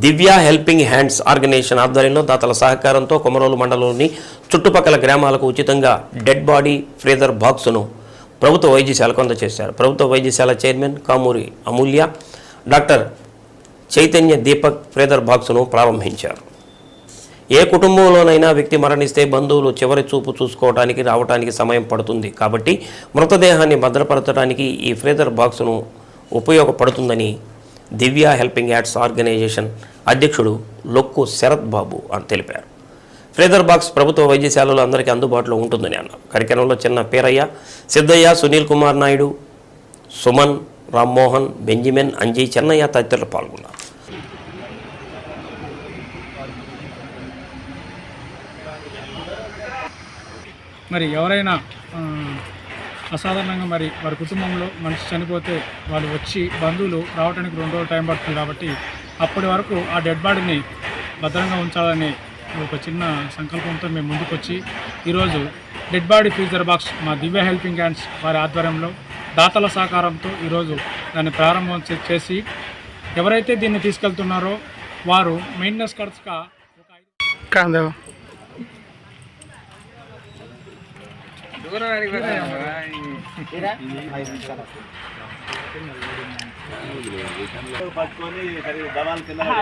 దివ్య helping hands organisation ఆధ్వర్యంలో దాతల సహకారంతో కొమరోలు మండలంలోని చుట్టుపక్కల గ్రామాలకు ఉచితంగా డెడ్ బాడీ ఫ్రీజర్ బాక్సును ప్రభుత్వ వైద్యశాలకు అందజేశారు. ప్రభుత్వ వైద్యశాల చైర్మన్ కామూరి అమూల్య, డాక్టర్ చైతన్య దీపక్ ఫ్రీజర్ బాక్సును ప్రారంభించారు. ఏ కుటుంబంలోనైనా వ్యక్తి మరణిస్తే బంధువులు చివరి చూపు చూసుకోవడానికి రావడానికి సమయం పడుతుంది. కాబట్టి మృతదేహాన్ని భద్రపరచడానికి ఈ ఫ్రీజర్ బాక్సును ఉపయోగపడుతుందని దివ్య హెల్పింగ్ హ్యాండ్స్ ఆర్గనైజేషన్ అధ్యక్షుడు లొక్కు శరత్ బాబు అని తెలిపారు. ఫ్రీజర్ బాక్స్ ప్రభుత్వ వైద్యశాలలో అందరికీ అందుబాటులో ఉంటుందని అన్నారు. కార్యక్రమంలో చిన్న పేరయ్య, సిద్ధయ్య, సునీల్ కుమార్ నాయుడు, సుమన్, రామ్మోహన్, బెంజమిన్, అంజీ, చెన్నయ్య తదితరులు పాల్గొన్నారు. మరి ఎవరైనా అసాధారణంగా మరి వారి కుటుంబంలో మనిషి చనిపోతే వాళ్ళు వచ్చి బంధువులు రావడానికి 2 రోజులు టైం పడుతుంది. కాబట్టి అప్పటి వరకు ఆ డెడ్ బాడీని భద్రంగా ఉంచాలని ఒక చిన్న సంకల్పంతో మేము ముందుకొచ్చి ఈరోజు డెడ్ బాడీ ఫ్రీజర్ బాక్స్ మా దివ్య హెల్పింగ్ హ్యాండ్స్ వారి ఆధ్వర్యంలో దాతల సహకారంతో ఈరోజు దాన్ని ప్రారంభం చేసి ఎవరైతే దీన్ని తీసుకెళ్తున్నారో వారు మెయింటెనెన్స్ ఖర్చుగా ఒక